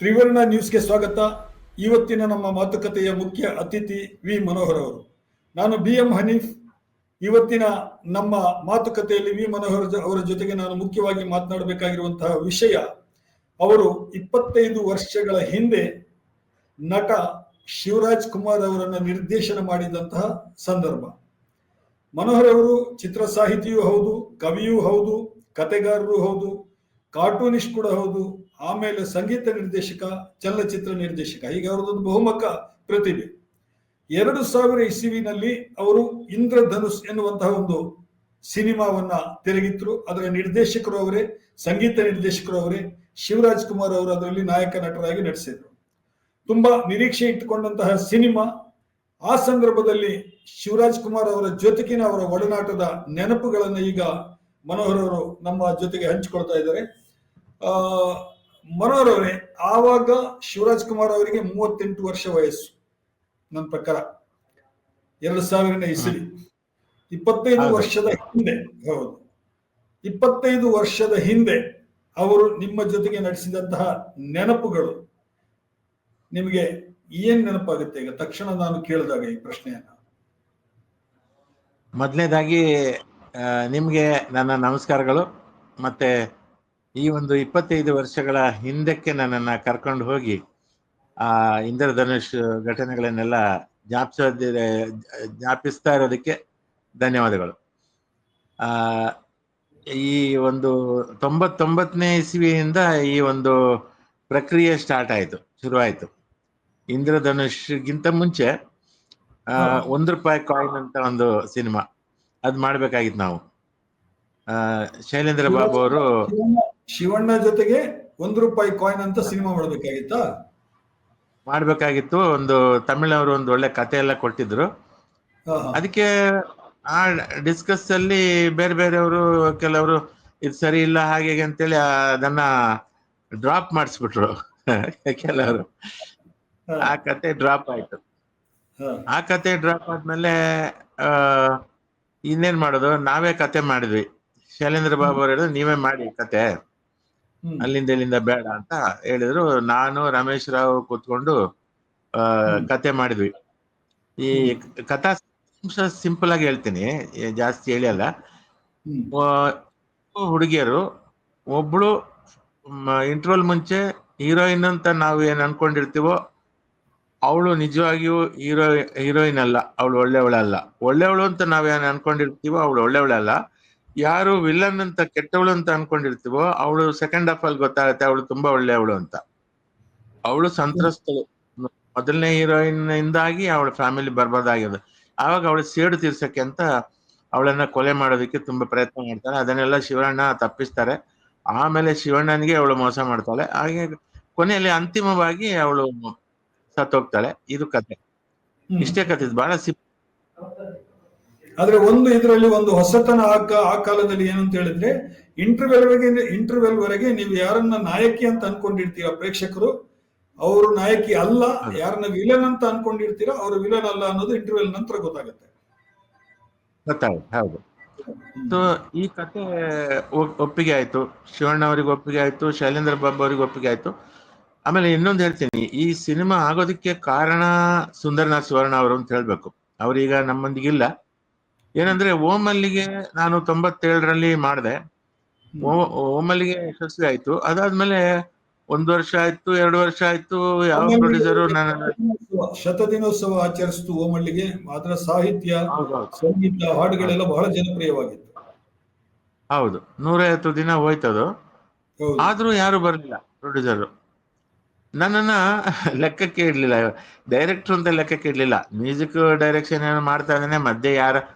ತ್ರಿವರ್ಣ ನ್ಯೂಸ್ಗೆ ಸ್ವಾಗತ. ಇವತ್ತಿನ ನಮ್ಮ ಮಾತುಕತೆಯ ಮುಖ್ಯ ಅತಿಥಿ ವಿ ಮನೋಹರ್ ಅವರು. ನಾನು BM ಹನೀಫ್. ಇವತ್ತಿನ ನಮ್ಮ ಮಾತುಕತೆಯಲ್ಲಿ ವಿ ಮನೋಹರ್ ಅವರ ಜೊತೆಗೆ ನಾನು ಮುಖ್ಯವಾಗಿ ಮಾತನಾಡಬೇಕಾಗಿರುವಂತಹ ವಿಷಯ, ಅವರು 25 ವರ್ಷಗಳ ಹಿಂದೆ ನಟ ಶಿವರಾಜ್ ಕುಮಾರ್ ಅವರನ್ನು ನಿರ್ದೇಶನ ಮಾಡಿದಂತಹ ಸಂದರ್ಭ. ಮನೋಹರ್ ಅವರು ಚಿತ್ರ ಸಾಹಿತಿಯೂ ಹೌದು, ಕವಿಯೂ ಹೌದು, ಕತೆಗಾರರು ಹೌದು, ಕಾರ್ಟೂನಿಸ್ಟ್ ಕೂಡ ಹೌದು, ಆಮೇಲೆ ಸಂಗೀತ ನಿರ್ದೇಶಕ, ಚಲನಚಿತ್ರ ನಿರ್ದೇಶಕ, ಹೀಗೆ ಅವರದೊಂದು ಬಹುಮುಖ ಪ್ರತಿಭೆ. 2000 ಇಸವಿನಲ್ಲಿ ಅವರು ಇಂದ್ರಧನುಷ್ ಎನ್ನುವಂತಹ ಒಂದು ಸಿನಿಮಾವನ್ನ ತೆರೆಗಿದ್ರು. ಅದರ ನಿರ್ದೇಶಕರು ಅವರೇ, ಸಂಗೀತ ನಿರ್ದೇಶಕರು ಅವರೇ. ಶಿವರಾಜ್ ಕುಮಾರ್ ಅವರು ಅದರಲ್ಲಿ ನಾಯಕ ನಟರಾಗಿ ನಟಿಸಿದ್ರು. ತುಂಬಾ ನಿರೀಕ್ಷೆ ಇಟ್ಟುಕೊಂಡಂತಹ ಸಿನಿಮಾ. ಆ ಸಂದರ್ಭದಲ್ಲಿ ಶಿವರಾಜ್ ಕುಮಾರ್ ಅವರ ಜೊತೆಗಿನ ಅವರ ಒಡನಾಟದ ನೆನಪುಗಳನ್ನು ಈಗ ಮನೋಹರ್ ಅವರು ನಮ್ಮ ಜೊತೆಗೆ ಹಂಚಿಕೊಳ್ತಾ ಇದ್ದಾರೆ. ಮನೋಹರ್ ಅವರೇ, ಆವಾಗ ಶಿವರಾಜ್ ಕುಮಾರ್ ಅವರಿಗೆ 38 ವರ್ಷ ವಯಸ್ಸು ನನ್ನ ಪ್ರಕಾರ. 2000 ಇಸವಿ, 25 ವರ್ಷದ ಹಿಂದೆ. ಹೌದು, 25 ವರ್ಷದ ಹಿಂದೆ ಅವರು ನಿಮ್ಮ ಜೊತೆಗೆ ನಡೆಸಿದಂತಹ ನೆನಪುಗಳು ನಿಮಗೆ ಏನ್ ನೆನಪಾಗುತ್ತೆ ಈಗ ತಕ್ಷಣ ನಾನು ಕೇಳಿದಾಗ ಈ ಪ್ರಶ್ನೆಯನ್ನ? ಮೊದಲನೇದಾಗಿ ನಿಮ್ಗೆ ನನ್ನ ನಮಸ್ಕಾರಗಳು. ಮತ್ತೆ ಈ ಒಂದು 25 ವರ್ಷಗಳ ಹಿಂದಕ್ಕೆ ನನ್ನನ್ನು ಕರ್ಕೊಂಡು ಹೋಗಿ ಇಂದ್ರಧನುಷ್ ಘಟನೆಗಳನ್ನೆಲ್ಲ ಜ್ಞಾಪಿಸ್ತಾ ಇರೋದಕ್ಕೆ ಧನ್ಯವಾದಗಳು. ಈ ಒಂದು 99ನೇ ಇಸವಿಯಿಂದ ಈ ಒಂದು ಪ್ರಕ್ರಿಯೆ ಸ್ಟಾರ್ಟ್ ಆಯಿತು, ಶುರುವಾಯಿತು. ಇಂದ್ರಧನುಷ್ಗಿಂತ ಮುಂಚೆ ₹1 ಕಾಯಿನ್ ಅಂತ ಒಂದು ಸಿನಿಮಾ, ಅದು ಮಾಡ್ಬೇಕಾಗಿತ್ತು ನಾವು. ಶೈಲೇಂದ್ರ ಬಾಬು ಅವರು ಶಿವಣ್ಣ ಜೊತೆಗೆ ₹1 ಕಾಯಿನ್ ಅಂತ ಸಿನಿಮಾ ಮಾಡ್ಬೇಕಾಗಿತ್ತು. ಒಂದು ತಮಿಳವರು ಒಂದು ಒಳ್ಳೆ ಕತೆ ಎಲ್ಲ ಕೊಟ್ಟಿದ್ರು. ಅದಕ್ಕೆ ಆ ಡಿಸ್ಕಸ್ ಅಲ್ಲಿ ಬೇರೆ ಬೇರೆಯವರು, ಕೆಲವರು ಇದು ಸರಿ ಇಲ್ಲ ಹಾಗೆ ಅಂತೇಳಿ ಅದನ್ನ ಡ್ರಾಪ್ ಮಾಡಿಸ್ಬಿಟ್ರು ಕೆಲವರು. ಆ ಕತೆ ಡ್ರಾಪ್ ಆಯ್ತು. ಆ ಕತೆ ಡ್ರಾಪ್ ಆದ್ಮೇಲೆ ಇನ್ನೇನ್ ಮಾಡೋದು, ನಾವೇ ಕತೆ ಮಾಡಿದ್ವಿ. ಶೈಲೇಂದ್ರ ಬಾಬು ಅವರು ಹೇಳಿದ್ರು, ನೀವೇ ಮಾಡಿ ಕತೆ, ಅಲ್ಲಿಂದ ಇಲ್ಲಿಂದ ಬೇಡ ಅಂತ ಹೇಳಿದ್ರು. ನಾನು ರಮೇಶ್ ರಾವ್ ಕೂತ್ಕೊಂಡು ಕತೆ ಮಾಡಿದ್ವಿ. ಈ ಕಥಾ ಸಿಂಪಲ್ ಆಗಿ ಹೇಳ್ತೀನಿ, ಜಾಸ್ತಿ ಹೇಳಿಯಲ್ಲ. ಹುಡುಗಿಯರು, ಒಬ್ಳು ಇಂಟರ್ವಲ್ ಮುಂಚೆ ಹೀರೋಯಿನ್ ಅಂತ ನಾವು ಏನ್ ಅನ್ಕೊಂಡಿರ್ತೀವೋ ಅವಳು ನಿಜವಾಗಿಯೂ ಹೀರೋಯಿನ್ ಅಲ್ಲ, ಅವಳು ಒಳ್ಳೆಯವಳಲ್ಲ. ಒಳ್ಳೆಯವಳು ಅಂತ ನಾವೇನು ಅನ್ಕೊಂಡಿರ್ತೀವೋ ಅವಳು ಒಳ್ಳೆಯವಳಲ್ಲ. ಯಾರು ವಿಲನ್ ಅಂತ, ಕೆಟ್ಟವಳು ಅಂತ ಅನ್ಕೊಂಡಿರ್ತೀವೋ ಅವಳು ಸೆಕೆಂಡ್ ಹಾಫ್ ಅಲ್ಲಿ ಗೊತ್ತಾಗುತ್ತೆ ಅವಳು ತುಂಬಾ ಒಳ್ಳೆಯವಳು ಅಂತ. ಅವಳು ಸಂತ್ರಸ್ತಳು. ಮೊದಲನೇ ಹೀರೋಯಿನ್ ಇಂದಾಗಿ ಅವಳ ಫ್ಯಾಮಿಲಿ ಬರ್ಬಾರ್ದಾಗಿದೆ. ಆವಾಗ ಅವಳು ಸೇಡು ತೀರ್ಸಕ್ಕೆ ಅಂತ ಅವಳನ್ನ ಕೊಲೆ ಮಾಡೋದಕ್ಕೆ ತುಂಬಾ ಪ್ರಯತ್ನ ಮಾಡ್ತಾಳೆ. ಅದನ್ನೆಲ್ಲ ಶಿವಣ್ಣ ತಪ್ಪಿಸ್ತಾರೆ. ಆಮೇಲೆ ಶಿವಣ್ಣನಿಗೆ ಅವಳು ಮೋಸ ಮಾಡ್ತಾಳೆ. ಹಾಗೆ ಕೊನೆಯಲ್ಲಿ ಅಂತಿಮವಾಗಿ ಅವಳು ಸತ್ತೋಗ್ತಾಳೆ. ಇದು ಕತೆ, ಇಷ್ಟೇ ಕತೆ. ಬಹಳ ಆದ್ರೆ ಒಂದು ಇದರಲ್ಲಿ ಒಂದು ಹೊಸತನ ಆ ಕಾಲದಲ್ಲಿ ಏನಂತ ಹೇಳಿದ್ರೆ, ಇಂಟರ್ವೆಲ್ ವರೆಗೆ ನೀವು ಯಾರನ್ನ ನಾಯಕಿ ಅಂತ ಅನ್ಕೊಂಡಿರ್ತೀರ ಪ್ರೇಕ್ಷಕರು, ಅವರು ನಾಯಕಿ ಅಲ್ಲ. ಯಾರನ್ನ ವಿಲನ್ ಅಂತ ಅನ್ಕೊಂಡಿರ್ತೀರ ಅವರು ವಿಲನ್ ಅಲ್ಲ ಅನ್ನೋದು ಇಂಟರ್ವೆಲ್ ನಂತರ ಗೊತ್ತಾಗುತ್ತೆ. ಹೌದು. ಸೊ ಈ ಕತೆ ಒಪ್ಪಿಗೆ ಆಯ್ತು, ಶಿವಣ್ಣ ಅವರಿಗೆ ಒಪ್ಪಿಗೆ ಆಯ್ತು, ಶೈಲೇಂದ್ರ ಬಾಬು ಅವರಿಗೆ ಒಪ್ಪಿಗೆ ಆಯ್ತು. ಆಮೇಲೆ ಇನ್ನೊಂದು ಹೇಳ್ತೀನಿ, ಈ ಸಿನಿಮಾ ಆಗೋದಕ್ಕೆ ಕಾರಣ ಸುಂದರನಾಥ್ ಸುವರ್ಣ ಅವರು ಅಂತ ಹೇಳ್ಬೇಕು. ಅವ್ರೀಗ ನಮ್ಮೊಂದಿಗಿಲ್ಲ. ಏನಂದ್ರೆ ಓಮಲ್ಲಿಗೆ ನಾನು 97ರಲ್ಲಿ ಮಾಡಿದೆ. ಓಮಲ್ಲಿಗೆ ಯಶಸ್ವಿ ಆಯ್ತು. ಅದಾದ್ಮೇಲೆ 1 ವರ್ಷ ಆಯ್ತು, 2 ವರ್ಷ ಆಯ್ತು, ಯಾವ ಪ್ರೊಡ್ಯೂಸರು ಶತದಿನೋತ್ಸವ ಆಚರಿಸಿತು ಓಮಲ್ಲಿಗೆ. ಅದರ ಸಾಹಿತ್ಯ, ಸಂಗೀತ, ಹಾಡುಗಳೆಲ್ಲ ಬಹಳ ಜನಪ್ರಿಯವಾಗಿತ್ತು. ಹೌದು, 150 ದಿನ ಹೋಯ್ತದು. ಆದ್ರೂ ಯಾರು ಬರ್ಲಿಲ್ಲ ಪ್ರೊಡ್ಯೂಸರ್. ನನ್ನನ್ನ ಲೆಕ್ಕಕ್ಕೆ ಇಡ್ಲಿಲ್ಲ, ಡೈರೆಕ್ಟರ್ ಅಂತ ಲೆಕ್ಕಕ್ಕೆ ಇಡ್ಲಿಲ್ಲ. ಮ್ಯೂಸಿಕ್ ಡೈರೆಕ್ಷನ್ ಏನೋ ಮಾಡ್ತಾ ಇದ್ದಾನೆ, ಮಧ್ಯೆ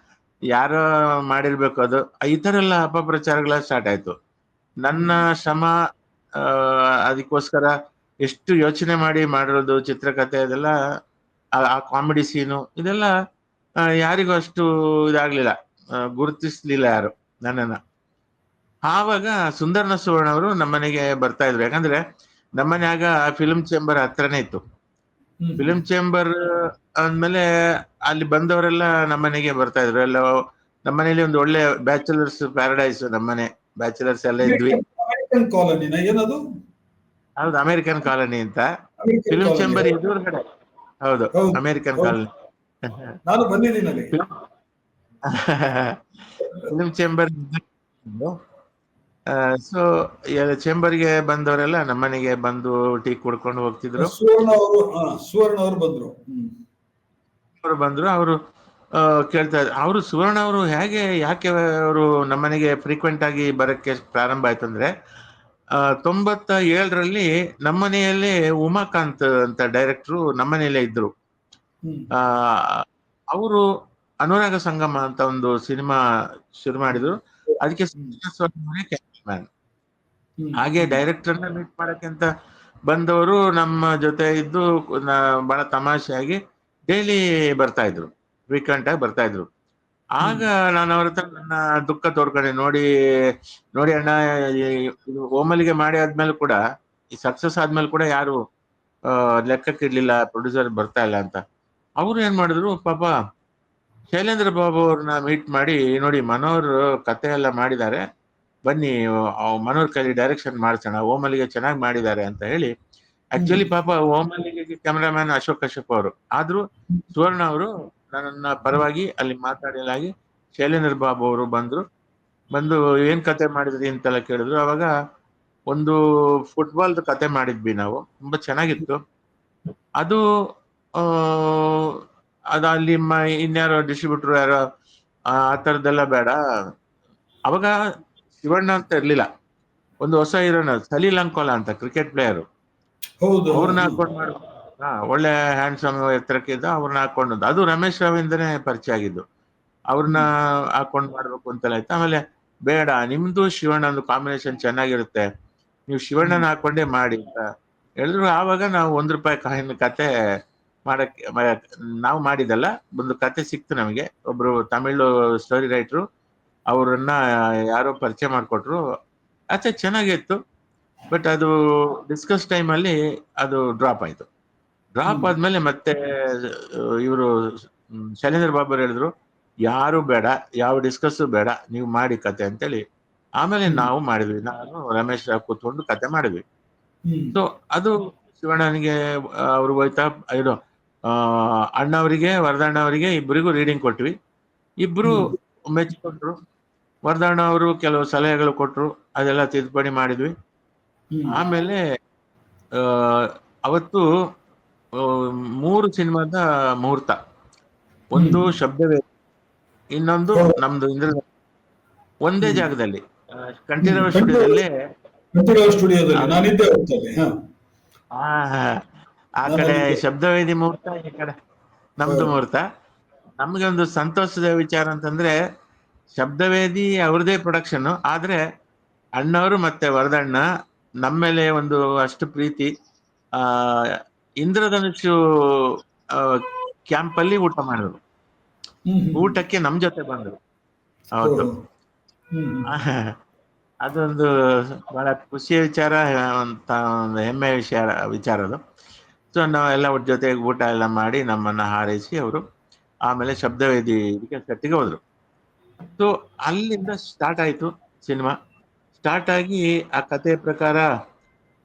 ಯಾರೋ ಮಾಡಿರ್ಬೇಕು ಅದು. ಈ ತರ ಎಲ್ಲ ಅಪಪ್ರಚಾರಗಳ ಸ್ಟಾರ್ಟ್ ಆಯ್ತು. ನನ್ನ ಶ್ರಮ, ಅದಕ್ಕೋಸ್ಕರ ಎಷ್ಟು ಯೋಚನೆ ಮಾಡಿರೋದು ಚಿತ್ರಕಥೆ, ಅದೆಲ್ಲ, ಆ ಕಾಮಿಡಿ ಸೀನು, ಇದೆಲ್ಲ ಯಾರಿಗೂ ಅಷ್ಟು ಇದಾಗ್ಲಿಲ್ಲ, ಗುರುತಿಸ್ಲಿಲ್ಲ ಯಾರು ನನ್ನನ್ನ. ಆವಾಗ ಸುಂದರನಾಥ್ ಸುವರ್ಣ ಅವರು ನಮ್ಮನೆಗೆ ಬರ್ತಾ ಇದ್ರು. ಯಾಕಂದ್ರೆ ನಮ್ಮನ್ಯಾಗ ಫಿಲ್ಮ್ ಚೇಂಬರ್ ಹತ್ರನೇ ಇತ್ತು. ಫಿಲ್ಮ್ ಚೇಂಬರ್ ಅಂದ್ಮೇಲೆ ಅಲ್ಲಿ ಬಂದವರೆಲ್ಲ ನಮ್ಮನೆಗೆ ಬರ್ತಾ ಇದ್ರು. ಎಲ್ಲ ನಮ್ಮನೇಲಿ ಒಂದು ಒಳ್ಳೆ ಬ್ಯಾಚುಲರ್ಸ್ ಪ್ಯಾರಡೈಸ್, ನಮ್ಮನೆ ಬ್ಯಾಚುಲರ್ಸ್ ಎಲ್ಲ ಇದ್ವಿ. ಕಾಲೋನಿನ ಏನದು? ಹೌದು, ಅಮೆರಿಕನ್ ಕಾಲನಿ ಅಂತ. American film colony. ಚೇಂಬರ್ ಎದುರುಗಡೆ. ಹೌದು, ಹೌದು ಅಮೆರಿಕನ್ ಹೌದು, ಕಾಲನಿ. ನಾನು ಬಂದಿದ್ದೀನಿ ಅಲ್ಲಿ. Film chamber. ಸೊ ಚೇಂಬರ್ಗೆ ಬಂದವರೆಲ್ಲ ನಮ್ಮನೆಗೆ ಬಂದು ಟೀ ಕುಡ್ಕೊಂಡು ಹೋಗ್ತಿದ್ರು. ಸುವರ್ಣ ಅವರು ಬಂದ್ರು. ಅವರು ಬಂದ್ರು. ಅವರು ಕೇಳ್ತಾ ಇದ್ರು, ಅವರು ಸುವರ್ಣ ಅವರು ಯಾಕೆ ಅವರು ನಮ್ಮನೆಗೆ ಫ್ರೀಕ್ವೆಂಟ್ ಆಗಿ ಬರಕ್ಕೆ ಪ್ರಾರಂಭ ಆಯ್ತಂದ್ರೆ, 97ರಲ್ಲಿ ನಮ್ಮನೆಯಲ್ಲೇ ಉಮಾಕಾಂತ್ ಅಂತ ಡೈರೆಕ್ಟ್ರು ನಮ್ಮನೆಯಲ್ಲೇ ಇದ್ರು. ಆ ಅವರು ಅನುರಾಗ ಸಂಗಮ ಅಂತ ಒಂದು ಸಿನಿಮಾ ಶುರು ಮಾಡಿದ್ರು. ಅದಕ್ಕೆ ಕ್ಯಾಮ್ರಾಮ್ಯಾನ್. ಹಾಗೆ ಡೈರೆಕ್ಟರ್ನ ಮೀಟ್ ಮಾಡಕ್ಕೆ ಅಂತ ಬಂದವರು ನಮ್ಮ ಜೊತೆ ಇದ್ದು ಬಹಳ ತಮಾಷೆಯಾಗಿ ಡೈಲಿ ಬರ್ತಾ ಇದ್ರು, ಫ್ರೀಕ್ವೆಂಟ್ ಆಗಿ ಬರ್ತಾ ಇದ್ರು. ಆಗ ನಾನು ಅವ್ರ ಹತ್ರ ನನ್ನ ದುಃಖ ತೋರ್ಕೊಂಡೆ, ನೋಡಿ ಅಣ್ಣ, ಇದು ಓಮಲಿಗೆ ಮಾಡಿ ಆದ್ಮೇಲೆ ಕೂಡ, ಈ ಸಕ್ಸಸ್ ಆದ್ಮೇಲೆ ಕೂಡ ಯಾರು ಲೆಕ್ಕಕ್ಕಿಡ್ಲಿಲ್ಲ, ಪ್ರೊಡ್ಯೂಸರ್ ಬರ್ತಾ ಇಲ್ಲ ಅಂತ. ಅವ್ರು ಏನ್ ಮಾಡಿದ್ರು, ಪಾಪ ಶೈಲೇಂದ್ರ ಬಾಬು ಅವ್ರನ್ನ ಮೀಟ್ ಮಾಡಿ, ನೋಡಿ ಮನೋಹರ್ ಕತೆ ಎಲ್ಲ ಮಾಡಿದ್ದಾರೆ, ಬನ್ನಿ ಮನೋಹರ್ ಕೈಲಿ ಡೈರೆಕ್ಷನ್ ಮಾಡ್ಸೋಣ, ಓಮಲಿಗೆ ಚೆನ್ನಾಗಿ ಮಾಡಿದ್ದಾರೆ ಅಂತ ಹೇಳಿ. ಆಕ್ಚುಲಿ ಪಾಪ ಓಮಲಿಗೆ ಕ್ಯಾಮ್ರಾಮ್ಯಾನ್ ಅಶೋಕ್ ಕಶ್ಯಪ್ ಅವರು. ಆದ್ರೂ ಸುವರ್ಣ ಅವರು ನನ್ನ ಪರವಾಗಿ ಅಲ್ಲಿ ಮಾತಾಡಲಾಗಿ ಶೈಲೇಂದ್ರ ಬಾಬು ಅವರು ಬಂದು ಏನ್ ಕತೆ ಮಾಡಿದ್ರಿ ಅಂತೆಲ್ಲ ಕೇಳಿದ್ರು. ಅವಾಗ ಒಂದು ಫುಟ್ಬಾಲ್ದು ಕತೆ ಮಾಡಿದ್ವಿ ನಾವು, ತುಂಬಾ ಚೆನ್ನಾಗಿತ್ತು ಅದು. ಅದು ಅಲ್ಲಿ ಇನ್ಯಾರೋ ಡಿಸ್ಟ್ರಿಬ್ಯೂಟರ್ ಯಾರೋ ಆ ಥರದ್ದೆಲ್ಲ ಬೇಡ. ಅವಾಗ ಶಿವಣ್ಣ ಅಂತ ಇರ್ಲಿಲ್ಲ, ಒಂದು ಹೊಸ ಹೀರೋನ ಸಲೀಲ್ ಅಂಕೋಲಾ ಅಂತ ಕ್ರಿಕೆಟ್ ಪ್ಲೇಯರು, ಅವ್ರನ್ನ ಹಾಕೊಂಡು ಮಾಡ, ಒಳ್ಳೆ ಹ್ಯಾಂಡ್ಸಮ್ ಎತ್ತರಕ್ಕಿದ್ದ, ಅವ್ರನ್ನ ಹಾಕೊಂಡು, ಅದು ರಮೇಶ್ ರಾವಿಂದನೇ ಪರಿಚಯ ಆಗಿದ್ದು. ಅವ್ರನ್ನ ಹಾಕೊಂಡು ಮಾಡ್ಬೇಕು ಅಂತೆಲ್ಲ ಆಯ್ತು. ಆಮೇಲೆ ಬೇಡ, ನಿಮ್ದು ಶಿವಣ್ಣಂದು ಕಾಂಬಿನೇಷನ್ ಚೆನ್ನಾಗಿರುತ್ತೆ, ನೀವು ಶಿವಣ್ಣನ ಹಾಕೊಂಡೇ ಮಾಡಿ ಅಂತ ಹೇಳಿದ್ರು. ಆವಾಗ ನಾವು ₹1 ಕಾಯಿನ್ ಕತೆ ಮಾಡಕ್ಕೆ ನಾವು ಮಾಡಿದಲ್ಲ, ಒಂದು ಕತೆ ಸಿಕ್ತು ನಮಗೆ. ಒಬ್ರು ತಮಿಳು ಸ್ಟೋರಿ ರೈಟ್ರು, ಅವ್ರನ್ನ ಯಾರೋ ಪರಿಚಯ ಮಾಡಿಕೊಟ್ರು. ಅಷ್ಟೇ, ಚೆನ್ನಾಗಿತ್ತು. ಬಟ್ ಅದು ಡಿಸ್ಕಸ್ ಟೈಮಲ್ಲಿ ಅದು ಡ್ರಾಪ್ ಆಯ್ತು. ಡ್ರಾಪ್ ಆದ್ಮೇಲೆ ಮತ್ತೆ ಇವರು ಶೈಲೇಂದ್ರ ಬಾಬು ಹೇಳಿದ್ರು, ಯಾರು ಬೇಡ, ಯಾವ ಡಿಸ್ಕಸ್ಸು ಬೇಡ, ನೀವು ಮಾಡಿ ಕತೆ ಅಂತೇಳಿ. ಆಮೇಲೆ ನಾವು ಮಾಡಿದ್ವಿ, ನಾನು ರಮೇಶ್ ರಾವ್ ಕೂತ್ಕೊಂಡು ಕತೆ ಮಾಡಿದ್ವಿ. ಸೊ ಅದು ಶಿವಣ್ಣನಿಗೆ ಅವ್ರು ಹೋಯ್ತಾ, ಇದು ಅಣ್ಣವರಿಗೆ, ವರದಣ್ಣ ಅವರಿಗೆ ಇಬ್ಬರಿಗೂ ರೀಡಿಂಗ್ ಕೊಟ್ವಿ. ಇಬ್ರು ಮೆಚ್ಚಿಕೊಂಡ್ರು. ವರದಣ್ಣ ಅವರು ಕೆಲವು ಸಲಹೆಗಳು ಕೊಟ್ರು, ಅದೆಲ್ಲ ತಿದ್ದುಪಡಿ ಮಾಡಿದ್ವಿ. ಆಮೇಲೆ ಅವತ್ತು 3 ಸಿನಿಮಾದ ಮುಹೂರ್ತ. ಒಂದು ಶಬ್ದವೇದಿ, ಇನ್ನೊಂದು ನಮ್ದು ಇಂದ್ರ, ಒಂದೇ ಜಾಗದಲ್ಲಿ ಕಂಠೀರವ ಸ್ಟುಡಿಯೋದಲ್ಲಿ. ಆ ಕಡೆ ಶಬ್ದವೇದಿ ಮುಹೂರ್ತ, ಈ ಕಡೆ ನಮ್ದು ಮುಹೂರ್ತ. ನಮ್ಗೆ ಒಂದು ಸಂತೋಷದ ವಿಚಾರ ಅಂತಂದ್ರೆ, ಶಬ್ದವೇದಿ ಅವ್ರದೇ ಪ್ರೊಡಕ್ಷನ್, ಆದ್ರೆ ಅಣ್ಣವರು ಮತ್ತೆ ವರದಣ್ಣ ನಮ್ಮೇಲೆ ಒಂದು ಅಷ್ಟು ಪ್ರೀತಿ. ಇಂದ್ರಧನುಷು ಕ್ಯಾಂಪಲ್ಲಿ ಊಟ ಮಾಡಿದ್ರು, ಊಟಕ್ಕೆ ನಮ್ ಜೊತೆ ಬಂದ್ರು ಅವತ್ತು. ಅದೊಂದು ಬಹಳ ಖುಷಿಯ ವಿಚಾರ, ಒಂದು ಹೆಮ್ಮೆಯ ವಿಚಾರ ಅದು. ಸೊ ನಾವೆಲ್ಲ ಅವ್ರ ಜೊತೆಗೆ ಊಟ ಎಲ್ಲ ಮಾಡಿ ನಮ್ಮನ್ನ ಹಾರೈಸಿ ಅವರು ಆಮೇಲೆ ಶಬ್ದವೇದಿ ಸೆಟ್ಟಿಗೆ ಹೋದ್ರು. ಸೊ ಅಲ್ಲಿಂದ ಸ್ಟಾರ್ಟ್ ಆಯ್ತು ಸಿನಿಮಾ. ಸ್ಟಾರ್ಟ್ ಆಗಿ ಆ ಕಥೆಯ ಪ್ರಕಾರ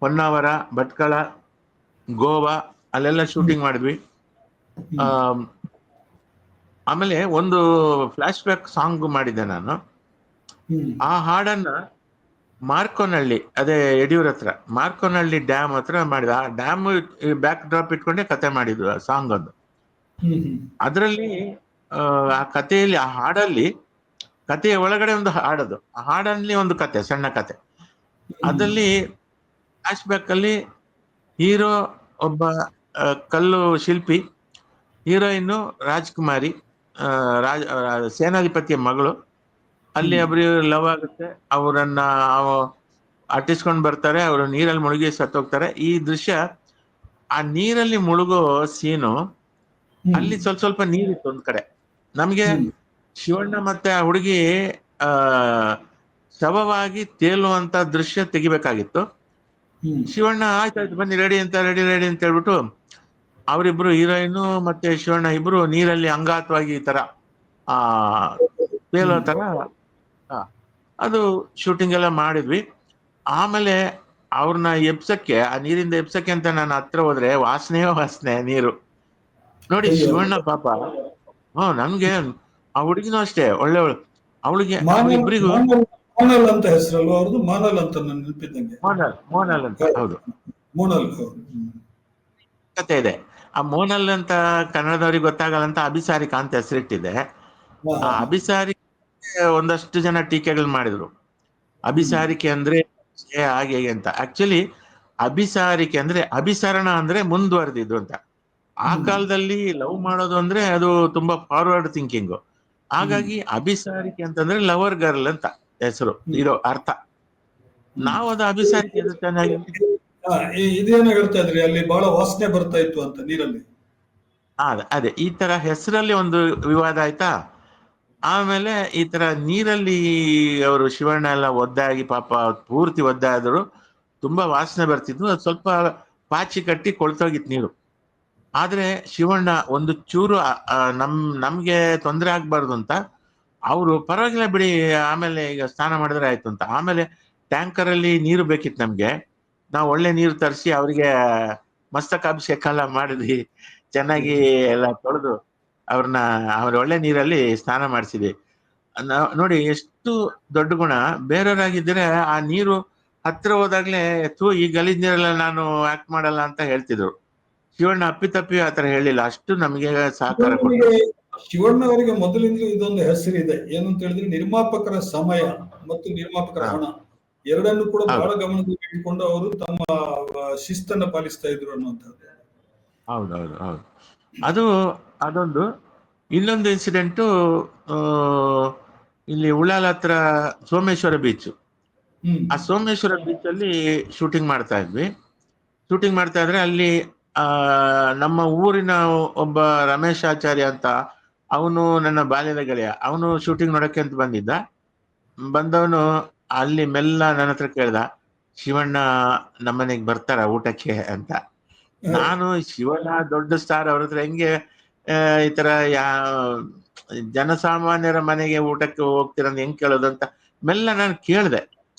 ಹೊನ್ನಾವರ, ಭಟ್ಕಳ, ಗೋವಾ ಅಲ್ಲೆಲ್ಲ ಶೂಟಿಂಗ್ ಮಾಡಿದ್ವಿ. ಆಮೇಲೆ ಒಂದು ಫ್ಲಾಶ್ ಬ್ಯಾಕ್ ಸಾಂಗ್ ಮಾಡಿದ್ದೆ ನಾನು. ಆ ಹಾಡನ್ನ ಮಾರ್ಕೋನಹಳ್ಳಿ, ಅದೇ ಯಡಿಯೂರ್ ಹತ್ರ ಮಾರ್ಕೋನಹಳ್ಳಿ ಡ್ಯಾಮ್ ಹತ್ರ ಮಾಡಿದ. ಆ ಡ್ಯಾಮ್ ಬ್ಯಾಕ್ ಡ್ರಾಪ್ ಇಟ್ಕೊಂಡೆ ಕತೆ ಮಾಡಿದ್ವು ಆ ಸಾಂಗ್. ಅದು ಅದರಲ್ಲಿ ಆ ಕಥೆಯಲ್ಲಿ, ಆ ಹಾಡಲ್ಲಿ, ಕಥೆಯ ಒಳಗಡೆ ಒಂದು ಹಾಡದು, ಆ ಹಾಡಲ್ಲಿ ಒಂದು ಕತೆ, ಸಣ್ಣ ಕತೆ. ಅದಲ್ಲಿ ಫ್ಲಾಶ್ ಬ್ಯಾಕ್ ಅಲ್ಲಿ ಹೀರೋ ಒಬ್ಬ ಕಲ್ಲು ಶಿಲ್ಪಿ, ಹೀರೋಯಿನ್ನು ರಾಜ್ಕುಮಾರಿ, ಸೇನಾಧಿಪತಿಯ ಮಗಳು. ಅಲ್ಲಿ ಒಬ್ರು ಲವ್ ಆಗುತ್ತೆ, ಅವರನ್ನ ಅಟ್ಟಿಸ್ಕೊಂಡು ಬರ್ತಾರೆ, ಅವರು ನೀರಲ್ಲಿ ಮುಳುಗಿ ಸತ್ತೋಗ್ತಾರೆ. ಈ ದೃಶ್ಯ, ಆ ನೀರಲ್ಲಿ ಮುಳುಗೋ ಸೀನು, ಅಲ್ಲಿ ಸ್ವಲ್ಪ ನೀರಿತ್ತು ಒಂದ್ ಕಡೆ. ನಮ್ಗೆ ಶಿವಣ್ಣ ಮತ್ತೆ ಆ ಹುಡುಗಿ ಶವವಾಗಿ ತೇಲುವಂತ ದೃಶ್ಯ ತೆಗಿಬೇಕಾಗಿತ್ತು. ಶಿವಣ್ಣ ಆಯ್ತಾಯ್ತು ಬನ್ನಿ ರೆಡಿ ಅಂತ ಹೇಳ್ಬಿಟ್ಟು ಅವರಿಬ್ರು, ಹೀರೋಯಿನ್ ಮತ್ತೆ ಶಿವಣ್ಣ ಇಬ್ರು ನೀರಲ್ಲಿ ಅಂಗಾತವಾಗಿ ಈ ತರ ತೇಲೋ ತರ ಅದು ಶೂಟಿಂಗ್ ಎಲ್ಲ ಮಾಡಿದ್ವಿ. ಆಮೇಲೆ ಅವ್ರನ್ನ ಎಬ್ಸಕ್ಕೆ, ಆ ನೀರಿಂದ ಎಬ್ಸಕ್ಕೆ ಅಂತ ನಾನು ಹತ್ರ ಹೋದ್ರೆ ವಾಸನೆಯೋ ವಾಸನೆ ನೀರು. ನೋಡಿ ಅಯ್ಯೋ. ಶಿವಣ್ಣ ಪಾಪ, ನಮ್ಗೆ ಆ ಹುಡುಗಿನೂ ಅಷ್ಟೇ ಒಳ್ಳೆವಳು. ಅವಳಿಗೆ ಮಾನಲ್ ಅವ್ರಿಬ್ರಿಗೂ ಮಾನಲ್ ಮಾನಲ್ ಅಂತ ಹೆಸರಲ್ವಾ ಅವ್ರದ್ದು? ಮಾನಲ್ ಅಂತ ನಾನು ನೆನಪಿದ್ದಂಗೆ. ಮೋನಲ್ ಮೋನಲ್ ಅಂತ, ಹೌದು. ಮೋನಲ್, ಹೌದು. ಕತೆ ಇದೆ. ಆ ಮೋನಲ್ ಅಂತ ಕನ್ನಡದವ್ರಿಗೆ ಗೊತ್ತಾಗಲ್ಲ ಅಂತ ಅಭಿಸಾರಿಕಾ ಅಂತ ಹೆಸರಿಟ್ಟಿದೆ. ಹಾ, ಆ ಹಾ. ಅಭಿಸಾರಿಕೆ ಒಂದಷ್ಟು ಜನ ಟೀಕೆಗಳು ಮಾಡಿದ್ರು. ಹ್ಮ್. ಅಭಿಸಾರಿಕೆ ಅಂದ್ರೆ ಹಾಗೆ ಹೀಗೆ ಅಂತ. ಆಕ್ಚುಲಿ ಅಭಿಸಾರಿಕೆ ಅಂದ್ರೆ, ಅಭಿಸರಣ ಅಂದ್ರೆ ಮುಂದುವರೆದಿದ್ದು ಅಂತ. ಆ ಹ್ಮ್. ಕಾಲದಲ್ಲಿ ಲವ್ ಮಾಡೋದು ಅಂದ್ರೆ ಅದು ತುಂಬಾ ಫಾರ್ವರ್ಡ್ ಥಿಂಕಿಂಗ್. ಹ್ಮ್. ಹಾಗಾಗಿ ಅಭಿಸಾರಿಕೆ ಅಂತಂದ್ರೆ ಲವರ್ ಗರ್ಲ್ ಅಂತ ಹೆಸರು ಹ್ಮ್. ಇರೋ ಅರ್ಥ. ಹ್ಮ್. ನಾವು ಅದು ಅಭಿಸಾರಿಕೆ ಅಂತ ಚೆನ್ನಾಗಿ. ಹಾ, ಇದೇನೋ ಹೇಳ್ತಾ ಇದ್ರಿ, ಅಲ್ಲಿ ಬಹಳ ವಾಸನೆ ಬರ್ತಾ ಇತ್ತು ಅಂತ ನೀರಲ್ಲಿ. ಅದೇ ಈ ತರ ಹೆಸರಲ್ಲಿ ಒಂದು ವಿವಾದ ಆಯ್ತಾ. ಆಮೇಲೆ ಈ ತರ ನೀರಲ್ಲಿ ಅವರು ಶಿವಣ್ಣ ಎಲ್ಲ ಒದ್ದಾಗಿ ಪಾಪ ಪೂರ್ತಿ ಒದ್ದಾದ್ರು, ತುಂಬಾ ವಾಸನೆ ಬರ್ತಿದ್ವು. ಅದು ಸ್ವಲ್ಪ ಪಾಚಿ ಕಟ್ಟಿ ಕೊಳ್ತೋಗಿತ್ತು ನೀರು. ಆದ್ರೆ ಶಿವಣ್ಣ ಒಂದು ಚೂರು ನಮ್ಗೆ ತೊಂದರೆ ಆಗ್ಬಾರ್ದು ಅಂತ ಅವರು ಪರವಾಗಿಲ್ಲ ಬಿಡಿ, ಆಮೇಲೆ ಈಗ ಸ್ನಾನ ಮಾಡಿದ್ರೆ ಆಯ್ತು ಅಂತ. ಆಮೇಲೆ ಟ್ಯಾಂಕರ್ ಅಲ್ಲಿ ನೀರು ಬೇಕಿತ್ತು ನಮ್ಗೆ. ನಾವು ಒಳ್ಳೆ ನೀರು ತರಿಸಿ ಅವ್ರಿಗೆ ಮಸ್ತಕಾಭಿಷೇಕ ಎಲ್ಲ ಮಾಡಿದ್ವಿ, ಚೆನ್ನಾಗಿ ಎಲ್ಲ ತೊಳೆದು ಅವ್ರ ಒಳ್ಳೆ ನೀರಲ್ಲಿ ಸ್ನಾನ ಮಾಡಿಸಿದ್ವಿ. ನೋಡಿ ಎಷ್ಟು ದೊಡ್ಡ ಗುಣ. ಬೇರೆಯವರಾಗಿದ್ರೆ ಆ ನೀರು ಹತ್ರ ಹೋದಾಗ್ಲೇ ಈ ಗಲೀಜ್ ನೀರೆಲ್ಲ ನಾನು ಆಕ್ಟ್ ಮಾಡಲ್ಲ ಅಂತ ಹೇಳ್ತಿದ್ರು. ಶಿವಣ್ಣ ಅಪ್ಪಿತಪ್ಪಿ ಆತರ ಹೇಳಿಲ್ಲ, ಅಷ್ಟು ನಮಗೆ ಸಹಕಾರ ಕೊಟ್ರು. ಶಿವಣ್ಣನಿಗೆ ಶಿವಣ್ಣ ಅವರಿಗೆ ಮೊದಲಿಂದಲೂ ಇದೊಂದು ಹೆಸರಿದೆ, ಏನು ಅಂತ ಹೇಳಿದ್ರೆ ನಿರ್ಮಾಪಕರ ಸಮಯ ಮತ್ತು ನಿರ್ಮಾಪಕರ ಹಾ, ಹಣ ಎರಡನ್ನು ಕೂಡ ಹೌದು ಬಹಳ ಗಮನದಲ್ಲಿ ಇಟ್ಟುಕೊಂಡು ಅವರು ತಮ್ಮ ಶಿಸ್ತನ್ನ ಪಾಲಿಸ್ತಾ ಇದ್ರು ಅನ್ನುವಂಥದ್ದು. ಹೌದು ಹೌದು ಹೌದು. ಅದು ಅದೊಂದು. ಇನ್ನೊಂದು ಇನ್ಸಿಡೆಂಟು, ಇಲ್ಲಿ ಉಳ್ಳಾಲ ಹತ್ರ ಸೋಮೇಶ್ವರ ಬೀಚ್. ಹ್ಮ್. ಆ ಸೋಮೇಶ್ವರ ಬೀಚ್ ಅಲ್ಲಿ ಶೂಟಿಂಗ್ ಮಾಡ್ತಾ ಇದ್ವಿ. ಶೂಟಿಂಗ್ ಮಾಡ್ತಾ ಇದ್ರೆ ಅಲ್ಲಿ ಆ ನಮ್ಮ ಊರಿನ ಒಬ್ಬ ರಮೇಶ್ ಆಚಾರ್ಯ ಅಂತ, ಅವನು ನನ್ನ ಬಾಲ್ಯದ ಗೆಳೆಯ. ಅವನು ಶೂಟಿಂಗ್ ನೋಡಕ್ಕೆ ಅಂತ ಬಂದಿದ್ದ. ಬಂದವನು ಅಲ್ಲಿ ಮೆಲ್ಲ ನನ್ನ ಹತ್ರ ಕೇಳ್ದ, ಶಿವಣ್ಣ ನಮ್ಮನೆಗೆ ಬರ್ತಾರ ಊಟಕ್ಕೆ ಅಂತ. ನಾನು ಶಿವಣ್ಣ ದೊಡ್ಡ ಸ್ಟಾರ್, ಅವ್ರ ಹತ್ರ ಹೆಂಗೆ ಈ ತರ ಜನಸಾಮಾನ್ಯರ ಮನೆಗೆ ಊಟಕ್ಕೆ ಹೋಗ್ತೀರ ಹೆಂಗ್ ಕೇಳೋದು ಅಂತ ಮೆಲ್ಲ ನಾನು ಕೇಳ್ದೆ.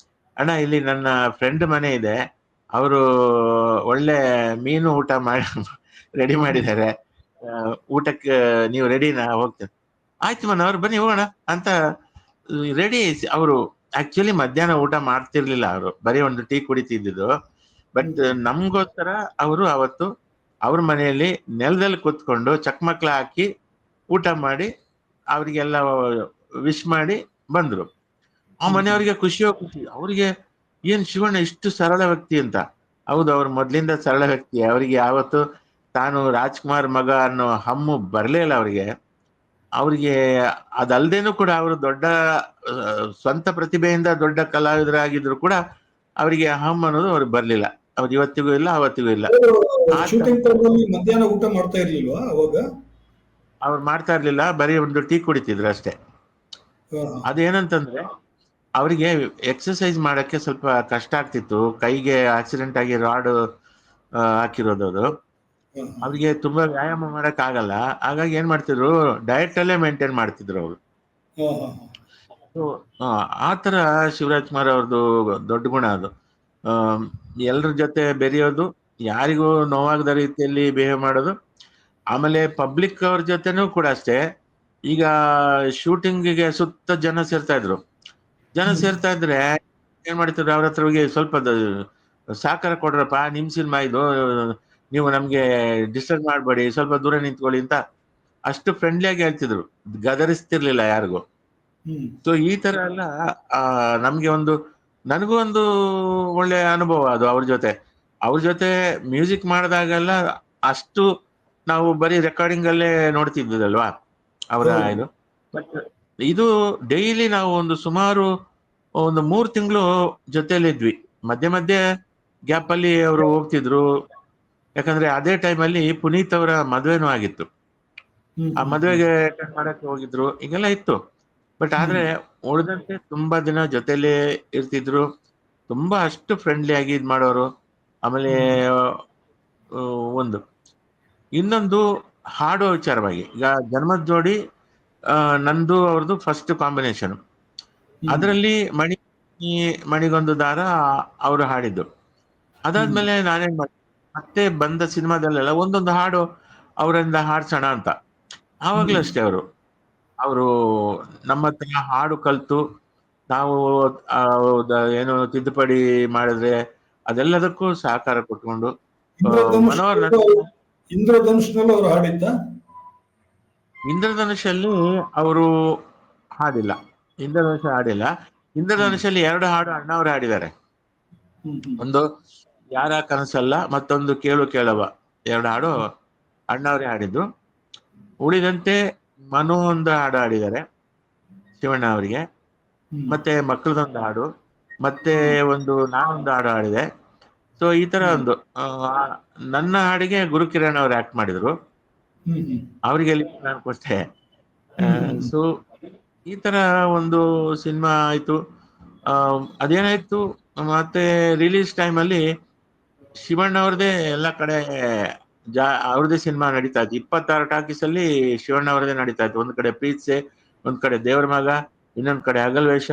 ಅಣ್ಣ ಇಲ್ಲಿ ನನ್ನ ಫ್ರೆಂಡ್ ಮನೆ ಇದೆ, ಅವರು ಒಳ್ಳೆ ಮೀನು ಊಟ ಮಾಡಿ ರೆಡಿ ಮಾಡಿದ್ದಾರೆ, ಊಟಕ್ಕೆ ನೀವು ರೆಡಿನಾ, ಹೋಗ್ತೇನೆ. ಆಯ್ತು ಮನ ಅವ್ರು ಬನ್ನಿ ಹೋಗೋಣ ಅಂತ ರೆಡಿ. ಅವರು ಆಕ್ಚುಲಿ ಮಧ್ಯಾಹ್ನ ಊಟ ಮಾಡ್ತಿರ್ಲಿಲ್ಲ, ಅವರು ಬರೀ ಒಂದು ಟೀ ಕುಡಿತಿದ್ದು. ಬಟ್ ನಮ್ಗೋಸ್ಕರ ಅವರು ಅವತ್ತು ಅವ್ರ ಮನೆಯಲ್ಲಿ ನೆಲದಲ್ಲಿ ಕೂತ್ಕೊಂಡು ಚಕ್ಮಕ್ಳ ಹಾಕಿ ಊಟ ಮಾಡಿ ಅವ್ರಿಗೆಲ್ಲ ವಿಶ್ ಮಾಡಿ ಬಂದ್ರು. ಆ ಮನೆಯವ್ರಿಗೆ ಖುಷಿಯೋ ಖುಷಿ. ಅವ್ರಿಗೆ ಏನ್ ಶಿವಣ್ಣ ಇಷ್ಟು ಸರಳ ವ್ಯಕ್ತಿ ಅಂತ. ಹೌದು, ಅವ್ರು ಮೊದ್ಲಿಂದ ಸರಳ ವ್ಯಕ್ತಿ. ಅವರಿಗೆ ಯಾವತ್ತು ತಾನು ರಾಜ್ಕುಮಾರ್ ಮಗ ಅನ್ನೋ ಹಮ್ಮು ಬರ್ಲೇ ಇಲ್ಲ ಅವ್ರಿಗೆ. ಅವ್ರಿಗೆ ಅದಲ್ದೇನು ಕೂಡ ಅವರು ದೊಡ್ಡ ಸ್ವಂತ ಪ್ರತಿಭೆಯಿಂದ ದೊಡ್ಡ ಕಲಾವಿದರಾಗಿದ್ರು ಕೂಡ ಅವರಿಗೆ ಹಮ್ ಅನ್ನೋದು ಅವ್ರಿಗೆ ಬರ್ಲಿಲ್ಲ. ಅವ್ರು ಇವತ್ತಿಗೂ ಇಲ್ಲ, ಅವತ್ತಿಗೂ ಇಲ್ಲ. ಶೂಟಿಂಗ್ ಟೈಮಲ್ಲಿ ಮಧ್ಯಾಹ್ನ ಊಟ ಮಾಡ್ತಾ ಇರ್ಲಿಲ್ವಾ ಅವಾಗ? ಅವ್ರು ಮಾಡ್ತಾ ಇರ್ಲಿಲ್ಲ, ಬರೀ ಒಂದು ಟೀ ಕುಡಿತಿದ್ರು ಅಷ್ಟೇ. ಹಾ, ಅದೇನಂತಂದ್ರೆ ಅವರಿಗೆ ಎಕ್ಸರ್ಸೈಸ್ ಮಾಡಕ್ಕೆ ಸ್ವಲ್ಪ ಕಷ್ಟ ಆಗ್ತಿತ್ತು. ಕೈಗೆ ಆಕ್ಸಿಡೆಂಟ್ ಆಗಿ ರಾಡ್ ಹಾಕಿರೋದು ಅದು. ಹಾ, ಅವ್ರಿಗೆ ತುಂಬಾ ವ್ಯಾಯಾಮ ಮಾಡಕ್ ಆಗಲ್ಲ. ಹಾಗಾಗಿ ಏನ್ ಮಾಡ್ತಿದ್ರು, ಡಯಟ್ ಅಲ್ಲೇ ಮೇಂಟೈನ್ ಮಾಡ್ತಿದ್ರು ಅವರು. ಹಾ, ಹಾ, ಸೊ ಆ ತರ ಶಿವರಾಜ್ ಕುಮಾರ್ ಅವ್ರದ್ದು ದೊಡ್ಡ ಗುಣ ಅದು. ಎಲ್ರ ಜೊತೆ ಬೆರೆಯೋದು, ಯಾರಿಗೂ ನೋವಾಗದ ರೀತಿಯಲ್ಲಿ ಬಿಹೇವ್ ಮಾಡೋದು. ಆಮೇಲೆ ಪಬ್ಲಿಕ್ ಅವ್ರ ಜೊತೆನೂ ಕೂಡ ಅಷ್ಟೇ. ಈಗ ಶೂಟಿಂಗಿಗೆ ಸುತ್ತ ಜನ ಸೇರ್ತಾ ಇದ್ರು. ಜನ ಸೇರ್ತಾ ಇದ್ರೆ ಏನ್ ಮಾಡ್ತಿದ್ರು, ಅವ್ರ ಹತ್ರ ಹೋಗಿ ಸ್ವಲ್ಪ ಸಹಕಾರ ಕೊಡ್ರಪ್ಪ, ನಿಮ್ ಸಿನಿಮಾ ಇದು, ನೀವು ನಮ್ಗೆ ಡಿಸ್ಟರ್ಬ್ ಮಾಡ್ಬೇಡಿ, ಸ್ವಲ್ಪ ದೂರ ನಿಂತ್ಕೊಳ್ಳಿ ಅಂತ ಅಷ್ಟು ಫ್ರೆಂಡ್ಲಿಯಾಗಿ ಹೇಳ್ತಿದ್ರು, ಗದರಿಸ್ತಿರ್ಲಿಲ್ಲ ಯಾರಿಗೂ. ಹ್ಮ್. ಸೊ ಈ ತರ ಎಲ್ಲ ನಮ್ಗೆ ನನಗೂ ಒಂದು ಒಳ್ಳೆ ಅನುಭವ ಅದು ಅವ್ರ ಜೊತೆ ಮ್ಯೂಸಿಕ್ ಮಾಡಿದಾಗೆಲ್ಲ. ಅಷ್ಟು ನಾವು ಬರೀ ರೆಕಾರ್ಡಿಂಗ್ ಅಲ್ಲೇ ನೋಡ್ತಿದ್ವಲ್ವಾ ಅವರ ಹೌದು. ಇದು. ಬಟ್ ಇದು ಡೈಲಿ ನಾವು ಸುಮಾರು ಒಂದು 3 ತಿಂಗಳು ಜೊತೆಲಿದ್ವಿ. ಮಧ್ಯೆ ಮಧ್ಯೆ ಗ್ಯಾಪ್ ಅಲ್ಲಿ ಅವರು ಹೋಗ್ತಿದ್ರು. ಯಾಕಂದ್ರೆ ಅದೇ ಟೈಮಲ್ಲಿ ಪುನೀತ್ ಅವರ ಮದುವೆನೂ ಆಗಿತ್ತು. ಹ್ಮ್. ಆ ಹ್ಮ್. ಮದುವೆಗೆ ಅಟೆಂಡ್ ಮಾಡಕ್ಕೆ ಹೋಗಿದ್ರು, ಈಗೆಲ್ಲ ಇತ್ತು. ಬಟ್ ಆದ್ರೆ ಉಳಿದಂತೆ ತುಂಬಾ ದಿನ ಜೊತೆಲೇ ಇರ್ತಿದ್ರು. ತುಂಬಾ ಅಷ್ಟು ಫ್ರೆಂಡ್ಲಿ ಆಗಿ ಇದ್ ಮಾಡೋರು. ಆಮೇಲೆ ಒಂದು ಇನ್ನೊಂದು ಹಾಡೋ ವಿಚಾರವಾಗಿ, ಈಗ ಜನ್ಮದ ಜೋಡಿ ನಂದು ಅವ್ರದ್ದು ಫಸ್ಟ್ ಕಾಂಬಿನೇಷನ್. ಅದರಲ್ಲಿ ಮಣಿಗೊಂದು ದಾರ ಅವರು ಹಾಡಿದ್ದು. ಅದಾದ್ಮೇಲೆ ನಾನೇನ್ ಮಾಡ್ತೀನಿ, ಮತ್ತೆ ಬಂದ ಸಿನಿಮಾದಲ್ಲೆಲ್ಲ ಒಂದೊಂದು ಹಾಡು ಅವರಿಂದ ಹಾಡ್ಸೋಣ ಅಂತ. ಆವಾಗ್ಲೂ ಅಷ್ಟೇ ಅವರು ನಮ್ಮ ಹತ್ರ ಹಾಡು ಕಲ್ತು ನಾವು ಏನು ತಿದ್ದುಪಡಿ ಮಾಡಿದ್ರೆ ಅದೆಲ್ಲದಕ್ಕೂ ಸಹಕಾರ ಕೊಟ್ಕೊಂಡು ಇಂದ್ರಧನುಷ್ ಮನೋಹರ್ ಇಂದ್ರಧನುಷ್ನಲ್ಲಿ ಅವರು ಹಾಡಿದ್ದ. ಇಂದ್ರಧನುಷಲ್ಲಿ ಅವರು ಹಾಡಿಲ್ಲ. ಇಂದ್ರಧನುಷ ಹಾಡಿಲ್ಲ. ಇಂದ್ರಧನುಷಲ್ಲಿ 2 ಹಾಡು ಅಣ್ಣವ್ರು ಹಾಡಿದ್ದಾರೆ. ಒಂದು ಯಾರ ಕನಸಲ್ಲ, ಮತ್ತೊಂದು ಕೇಳು ಕೇಳವ. 2 ಹಾಡು ಅಣ್ಣವ್ರೇ ಹಾಡಿದ್ದು. ಉಳಿದಂತೆ ಮನು ಒಂದು ಹಾಡು ಹಾಡಿದ್ದಾರೆ ಶಿವಣ್ಣ ಅವರಿಗೆ, ಮತ್ತೆ ಮಕ್ಕಳದೊಂದು ಹಾಡು, ಮತ್ತೆ ನಾನೊಂದು ಹಾಡು ಹಾಡಿದೆ. ಸೊ ಈ ತರ ಒಂದು ನನ್ನ ಹಾಡಿಗೆ ಗುರುಕಿರಣ್ ಅವ್ರು ಆಕ್ಟ್ ಮಾಡಿದ್ರು, ಅವರಿಗೆ ನಾನು ಕೊಟ್ಟೆ. ಸೊ ಈ ತರ ಒಂದು ಸಿನಿಮಾ ಆಯ್ತು. ಅದೇನಾಯ್ತು, ಮತ್ತೆ ರಿಲೀಸ್ ಟೈಮಲ್ಲಿ ಶಿವಣ್ಣ ಅವ್ರದೇ ಎಲ್ಲ ಕಡೆ ಅವ್ರದೇ ಸಿನಿಮಾ ನಡೀತಾ ಇತ್ತು. 26 ಟಾಕೀಸ್ ಅಲ್ಲಿ ಶಿವಣ್ಣ ಅವ್ರದೇ ನಡೀತಾ ಇತ್ತು. ಒಂದ್ ಕಡೆ ಪ್ರೀತ್ಸೆ, ಒಂದ್ ಕಡೆ ದೇವ್ರ ಮಗ, ಇನ್ನೊಂದ್ ಕಡೆ ಹಗಲ್ವೇಷ,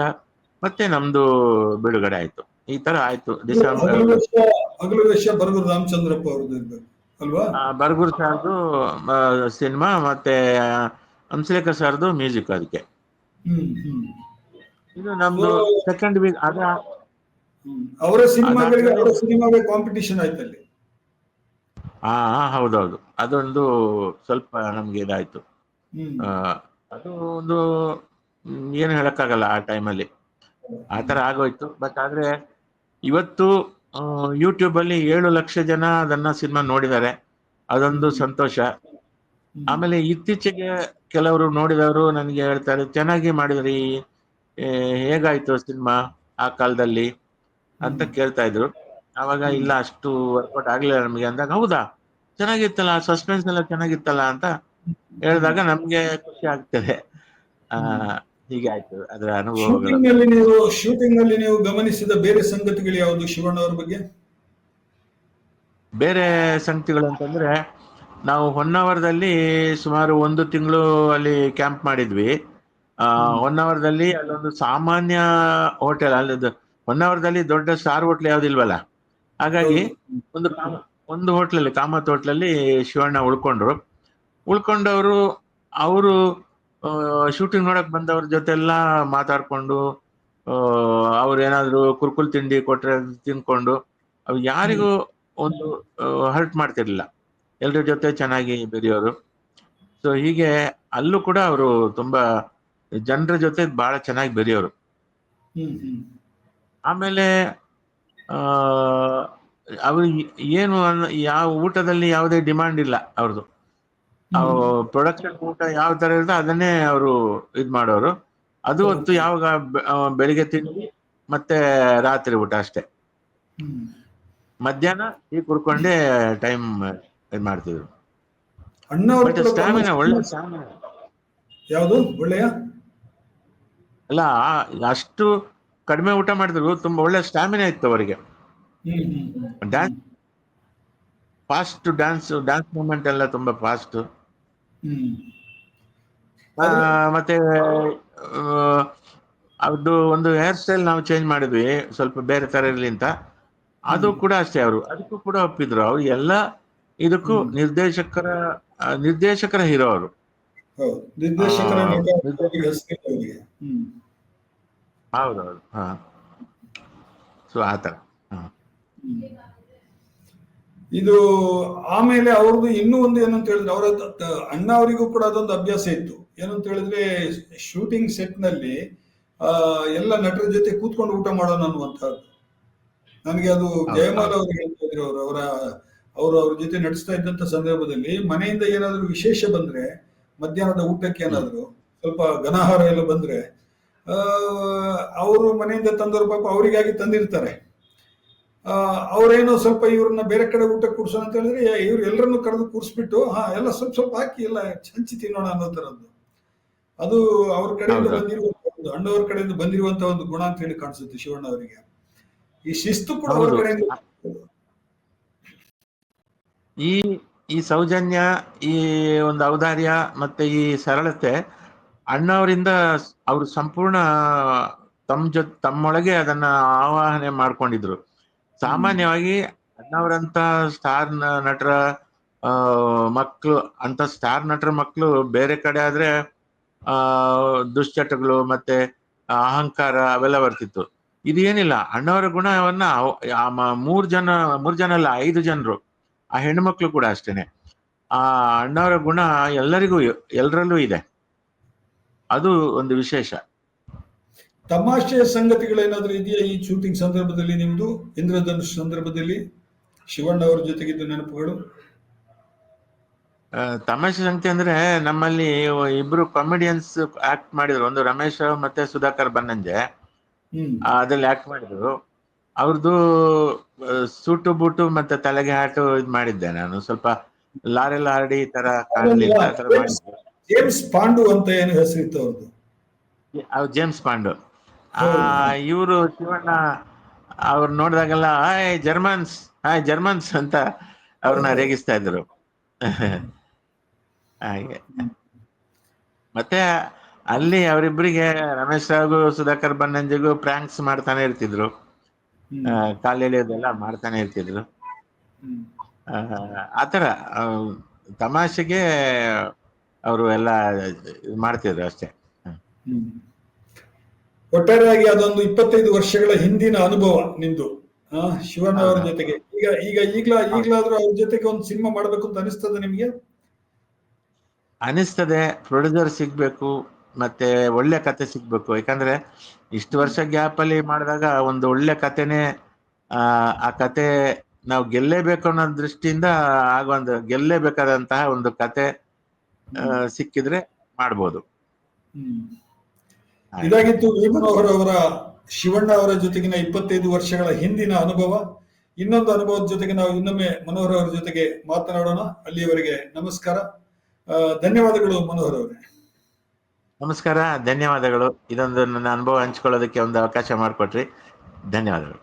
ಮತ್ತೆ ನಮ್ದು ಬಿಡುಗಡೆ ಆಯ್ತು. ಈ ತರ ಆಯ್ತು. ಹಗಲುವೇಷ ಬರಗೂರು ರಾಮಚಂದ್ರಪ್ಪ ಅವ್ರದ್ದು ಅಲ್ವಾ? ಬರಗೂರು ಸಾರ್ದು ಸಿನಿಮಾ, ಮತ್ತೆ ಹಂಸಲೇಖರ್ ಸಾರ್ದು ಮ್ಯೂಸಿಕ್ ಅದಕ್ಕೆ. ಇದು ನಮ್ದು ಸೆಕೆಂಡ್ ವೀಕ್. ಅವರ ಸಿನಿಮಾಗೆ ಕಾಂಪಿಟಿಷನ್ ಆಯ್ತಲ್ಲಿ. ಹೌದೌದು, ಅದೊಂದು ಸ್ವಲ್ಪ ನಮ್ಗೆ ಇದಾಯ್ತು. ಅದು ಒಂದು ಏನು ಹೇಳಕ್ಕಾಗಲ್ಲ, ಆ ಟೈಮಲ್ಲಿ ಆ ತರ ಆಗೋಯ್ತು. ಬಟ್ ಆದ್ರೆ ಇವತ್ತು ಯೂಟ್ಯೂಬ್ ಅಲ್ಲಿ 7 ಲಕ್ಷ ಜನ ಅದನ್ನ ಸಿನಿಮಾ ನೋಡಿದ್ದಾರೆ, ಅದೊಂದು ಸಂತೋಷ. ಆಮೇಲೆ ಇತ್ತೀಚೆಗೆ ಕೆಲವರು ನೋಡಿದವರು ನನಗೆ ಹೇಳ್ತಾರೆ, ಚೆನ್ನಾಗಿ ಮಾಡಿದ್ರಿ, ಹೇಗಾಯ್ತು ಸಿನಿಮಾ ಆ ಕಾಲದಲ್ಲಿ ಅಂತ ಕೇಳ್ತಾ ಇದ್ರು. ಅವಾಗ ಇಲ್ಲ, ಅಷ್ಟು ವರ್ಕೌಟ್ ಆಗ್ಲಿಲ್ಲ ನಮಗೆ ಅಂದಾಗ, ಹೌದಾ ಚೆನ್ನಾಗಿತ್ತಲ್ಲ, ಸಸ್ಪೆನ್ಸ್ ಎಲ್ಲ ಚೆನ್ನಾಗಿತ್ತಲ್ಲ ಅಂತ ಹೇಳಿದಾಗ ನಮ್ಗೆ ಖುಷಿ ಆಗ್ತದೆ. ಹೀಗೆ ಆಯ್ತು ಅದರ ಅನುಭವಗಳು. ಶೂಟಿಂಗ್ ನಲ್ಲಿ ನೀವು ಗಮನಿಸಿದ ಬೇರೆ ಸಂಗತಿಗಳು ಯಾವುದು ಶಿವಣ್ಣ ಅವ್ರ ಬಗ್ಗೆ? ಬೇರೆ ಸಂಗತಿಗಳು ಅಂತಂದ್ರೆ, ನಾವು ಹೊನ್ನಾವರದಲ್ಲಿ ಸುಮಾರು 1 ತಿಂಗಳು ಅಲ್ಲಿ ಕ್ಯಾಂಪ್ ಮಾಡಿದ್ವಿ. ಹೊನ್ನಾವರದಲ್ಲಿ ಅಲ್ಲೊಂದು ಸಾಮಾನ್ಯ ಹೋಟೆಲ್, ಅಲ್ಲಿ ಹೊನ್ನಾವರದಲ್ಲಿ ದೊಡ್ಡ ಸ್ಟಾರ್ ಹೋಟ್ಲ್ ಯಾವ್ದಿಲ್ವಲ್ಲ, ಹಾಗಾಗಿ ಒಂದು ಹೋಟ್ಲಲ್ಲಿ, ಕಾಮತ್ ಹೋಟ್ಲಲ್ಲಿ ಶಿವಣ್ಣ ಉಳ್ಕೊಂಡವರು. ಅವರು ಶೂಟಿಂಗ್ ನೋಡಕ್ ಬಂದವ್ರ ಜೊತೆಲ್ಲ ಮಾತಾಡ್ಕೊಂಡು, ಅವ್ರೇನಾದ್ರು ಕುರ್ಕುಲ್ ತಿಂಡಿ ಕೊಟ್ರೆ ತಿನ್ಕೊಂಡು, ಅವು ಯಾರಿಗೂ ಒಂದು ಹರ್ಟ್ ಮಾಡ್ತಿರ್ಲಿಲ್ಲ. ಎಲ್ರ ಜೊತೆ ಚೆನ್ನಾಗಿ ಬೆರೆಯೋರು. ಸೊ ಹೀಗೆ ಅಲ್ಲೂ ಕೂಡ ಅವರು ತುಂಬಾ ಜನರ ಜೊತೆ ಬಹಳ ಚೆನ್ನಾಗಿ ಬೆರೆಯೋರು. ಆಮೇಲೆ ಅವ್ರು ಏನು ಯಾವ ಊಟದಲ್ಲಿ ಯಾವುದೇ ಡಿಮಾಂಡ್ ಇಲ್ಲ ಅವ್ರದ್ದು. ಪ್ರೊಡಕ್ಷನ್ ಊಟ ಯಾವ ತರ ಇರ್ತೋ ಅದನ್ನೇ ಅವರು ಇದ್ ಮಾಡೋರು. ಅದು ಹೊತ್ತು ಯಾವಾಗ ಬೆಳಿಗ್ಗೆ ತಿಂಡಿ ಮತ್ತೆ ರಾತ್ರಿ ಊಟ ಅಷ್ಟೇ. ಮಧ್ಯಾಹ್ನ ಟೀ ಕುಡ್ಕೊಂಡೇ ಟೈಮ್ ಇದ್ ಮಾಡ್ತಿದ್ರು. ಬಟ್ ಸ್ಟಾಮಿನಾ, ಒಳ್ಳೆ ಸ್ಟಾಮಿನಾ. ಯಾವುದು ಒಳ್ಳೆಯ ಅಲ್ಲ, ಅಷ್ಟು ಕಡಿಮೆ ಊಟ ಮಾಡಿದ್ರು ತುಂಬಾ ಒಳ್ಳೆ ಸ್ಟಾಮಿನಾ ಇತ್ತು ಅವರಿಗೆ. ಡ್ಯಾನ್ಸ್ ಫಾಸ್ಟ್, ಡ್ಯಾನ್ಸ್ ಮೂವ್ಮೆಂಟ್ ಎಲ್ಲ ತುಂಬಾ ಫಾಸ್ಟ್. ಮತ್ತೆ ಅದು ಒಂದು ಹೇರ್ ಸ್ಟೈಲ್ ನಾವು ಚೇಂಜ್ ಮಾಡಿದ್ವಿ, ಸ್ವಲ್ಪ ಬೇರೆ ತರ ಇರ್ಲಿ ಅಂತ. ಅದು ಕೂಡ ಅಷ್ಟೇ, ಅವರು ಅದಕ್ಕೂ ಕೂಡ ಒಪ್ಪಿದ್ರು. ಅವ್ರು ಎಲ್ಲ ಇದಕ್ಕೂ ನಿರ್ದೇಶಕರ ಹೀರೋ ಅವರು. ಹೌದೌದು. ಸೊ ಆತರ. ಇದು ಆಮೇಲೆ ಅವ್ರದ್ದು ಇನ್ನೂ ಒಂದು ಏನಂತ ಹೇಳಿದ್ರೆ, ಅವರ ಅಣ್ಣ ಅವರಿಗೂ ಕೂಡ ಅದೊಂದು ಅಭ್ಯಾಸ ಇತ್ತು. ಏನಂತ ಹೇಳಿದ್ರೆ, ಶೂಟಿಂಗ್ ಸೆಟ್ ನಲ್ಲಿ ಎಲ್ಲ ನಟರ ಜೊತೆ ಕೂತ್ಕೊಂಡು ಊಟ ಮಾಡೋಣ ಅನ್ನುವಂಥದ್ದು. ನನಗೆ ಅದು ಜಯಮಾಲ ಅವರು ಹೇಳ್ತಾ ಇದ್ರು. ಅವ್ರ ಜೊತೆ ನಡೆಸ್ತಾ ಇದ್ದಂತ ಸಂದರ್ಭದಲ್ಲಿ ಮನೆಯಿಂದ ಏನಾದ್ರು ವಿಶೇಷ ಬಂದ್ರೆ, ಮಧ್ಯಾಹ್ನದ ಊಟಕ್ಕೆ ಏನಾದ್ರು ಸ್ವಲ್ಪ ಘನಾಹಾರ ಎಲ್ಲ ಬಂದ್ರೆ, ಅವರು ಮನೆಯಿಂದ ತಂದವರು ಪಾಪ ಅವರಿಗಾಗಿ ತಂದಿರ್ತಾರೆ. ಅವ್ರೇನೋ ಸ್ವಲ್ಪ ಇವ್ರನ್ನ ಬೇರೆ ಕಡೆ ಊಟ ಕೂರ್ಸೋಣ ಅಂತ ಹೇಳಿದ್ರೆ, ಇವ್ರು ಎಲ್ಲರನ್ನು ಕರೆದು ಕೂರಿಸ್ಬಿಟ್ಟು ಎಲ್ಲ ಸ್ವಲ್ಪ ಸ್ವಲ್ಪ ಹಾಕಿ ಎಲ್ಲ ಹಂಚಿ ತಿನ್ನೋಣ ಅನ್ನೋ ತರದ್ದು. ಅದು ಅವ್ರ ಕಡೆಯಿಂದ ಬಂದಿರುವಂತ, ಅಣ್ಣವ್ರ ಕಡೆಯಿಂದ ಬಂದಿರುವಂತ ಒಂದು ಗುಣ ಅಂತ ಹೇಳಿ ಕಾಣಿಸುತ್ತೆ ಶಿವಣ್ಣ ಅವರಿಗೆ. ಈ ಶಿಸ್ತು ಕೂಡ ಅವ್ರ ಕಡೆಯಿಂದ. ಈ ಸೌಜನ್ಯ, ಈ ಒಂದು ಔದಾರ್ಯ, ಮತ್ತೆ ಈ ಸರಳತೆ ಅಣ್ಣವರಿಂದ ಅವರು ಸಂಪೂರ್ಣ ತಮ್ಮೊಳಗೆ ಅದನ್ನ ಆವಾಹನೆ ಮಾಡ್ಕೊಂಡಿದ್ರು. ಸಾಮಾನ್ಯವಾಗಿ ಅಣ್ಣವರಂತ ಸ್ಟಾರ್ ನಟರ ಮಕ್ಕಳು ಅಂತ ಸ್ಟಾರ್ ನಟರ ಮಕ್ಕಳು ಬೇರೆ ಕಡೆ ಆದ್ರೆ ದುಶ್ಚಟಗಳು ಮತ್ತೆ ಅಹಂಕಾರ ಅವೆಲ್ಲ ಬರ್ತಿತ್ತು. ಇದೇನಿಲ್ಲ, ಅಣ್ಣವರ ಗುಣವನ್ನ ಮೂರ್ ಜನ ಅಲ್ಲ 5 ಜನರು, ಆ ಹೆಣ್ಮಕ್ಳು ಕೂಡ ಅಷ್ಟೇನೆ, ಆ ಅಣ್ಣವರ ಗುಣ ಎಲ್ಲರಲ್ಲೂ ಇದೆ. ಅದು ಒಂದು ವಿಶೇಷ. ತಮಾಷೆಯ ಸಂಗತಿಗಳೇನಾದ್ರೂ ಇದೆಯಾ ಈ ಶೂಟಿಂಗ್ ಸಂದರ್ಭದಲ್ಲಿ ನಿಮ್ದು? ಇಂದ್ರಧನುಷ್ ಸಂದರ್ಭದಲ್ಲಿ ಶಿವಣ್ಣ ಅವರ ಜೊತೆಗಿದ್ದ ನೆನಪುಗಳು? ತಮಾಷೆ ಸಂಗತಿ ಅಂದ್ರೆ ನಮ್ಮಲ್ಲಿ ಇಬ್ರು ಕಾಮಿಡಿಯನ್ಸ್ ಆಕ್ಟ್ ಮಾಡಿದ್ರು. ಒಂದು ರಮೇಶ್ ಮತ್ತೆ ಸುಧಾಕರ್ ಬನ್ನಂಜೆ ಅದ್ರಲ್ಲಿ ಆಕ್ಟ್ ಮಾಡಿದ್ರು. ಅವ್ರದ್ದು ಸೂಟು ಬೂಟು ಮತ್ತೆ ತಲೆಗೆ ಹಾಟು ಇದ್ ಮಾಡಿದ್ದೆ ನಾನು. ಸ್ವಲ್ಪ ಲಾರೆಲ್ ಆರ್ಡಿ ತರ ಕಾಣ್ಲಿ ಅಂತ ತರ ಮಾಡಿದ್ದೆ. ಜೇಮ್ಸ್ ಪಾಂಡು ಅಂತ ಏನು ಹೆಸರಿತ್ತು ಅವ್ರದ್ದು? ಜೇಮ್ಸ್ ಪಾಂಡು. ಇವರು ಶಿವಣ್ಣ ಅವ್ರು ನೋಡಿದಾಗೆಲ್ಲ ಜರ್ಮನ್ಸ್ ಅಂತ ಅವ್ರನ್ನ ರೇಗಿಸ್ತಾ ಇದ್ರು. ಹಾಗೆ ಮತ್ತೆ ಅಲ್ಲಿ ಅವರಿಬ್ಬರಿಗೆ ರಮೇಶ್ ರಾವ್ಗೂ ಸುಧಾಕರ್ ಬನ್ನಂಜಿಗೂ ಪ್ರ್ಯಾಂಕ್ಸ್ ಮಾಡ್ತಾನೆ ಇರ್ತಿದ್ರು, ಕಾಲ್ ಎಳೆಯೋದೆಲ್ಲ ಮಾಡ್ತಾನೆ ಇರ್ತಿದ್ರು. ಆತರ ತಮಾಷೆಗೆ ಅವರು ಎಲ್ಲ ಮಾಡ್ತಿದ್ರು ಅಷ್ಟೇ. ಒಟ್ಟಾರೆಯಾಗಿ ಅದೊಂದು 25 ವರ್ಷಗಳ ಹಿಂದಿನ ಅನುಭವ ನಿಮ್ದು ಶಿವಣ್ಣ ಅವರ ಜೊತೆಗೆ. ಈಗಲಾದ್ರೂ ಅವ್ರ ಜೊತೆಗೆ ಒಂದು ಸಿನಿಮಾ ಮಾಡ್ಬೇಕು ಅಂತ ಅನಿಸ್ತದೆ ನಿಮ್ಗೆ? ಅನಿಸ್ತದೆ. ಪ್ರೊಡ್ಯೂಸರ್ ಸಿಗ್ಬೇಕು, ಮತ್ತೆ ಒಳ್ಳೆ ಕತೆ ಸಿಗ್ಬೇಕು. ಯಾಕಂದ್ರೆ ಇಷ್ಟು ವರ್ಷ ಗ್ಯಾಪ್ ಅಲ್ಲಿ ಮಾಡಿದಾಗ ಒಂದು ಒಳ್ಳೆ ಕತೆನೆ, ಆ ಕತೆ ನಾವು ಗೆಲ್ಲೇಬೇಕು ಅನ್ನೋ ದೃಷ್ಟಿಯಿಂದ ಗೆಲ್ಲೇಬೇಕಾದಂತಹ ಒಂದು ಕತೆ ಸಿಕ್ಕಿದ್ರೆ ಮಾಡ್ಬೋದು. ಇದಾಗಿತ್ತು ವಿ ಮನೋಹರ್ ಅವರ ಶಿವಣ್ಣ ಅವರ ಜೊತೆಗಿನ 25 ವರ್ಷಗಳ ಹಿಂದಿನ ಅನುಭವ. ಇನ್ನೊಂದು ಅನುಭವದ ಜೊತೆಗೆ ನಾವು ಇನ್ನೊಮ್ಮೆ ಮನೋಹರ್ ಅವರ ಜೊತೆಗೆ ಮಾತನಾಡೋಣ. ಅಲ್ಲಿಯವರೆಗೆ ನಮಸ್ಕಾರ, ಧನ್ಯವಾದಗಳು ಮನೋಹರ್ ಅವರೇ. ನಮಸ್ಕಾರ, ಧನ್ಯವಾದಗಳು. ಇದೊಂದು ನನ್ನ ಅನುಭವ ಹಂಚ್ಕೊಳ್ಳೋದಕ್ಕೆ ಒಂದು ಅವಕಾಶ ಮಾಡಿಕೊಟ್ರಿ. ಧನ್ಯವಾದಗಳು.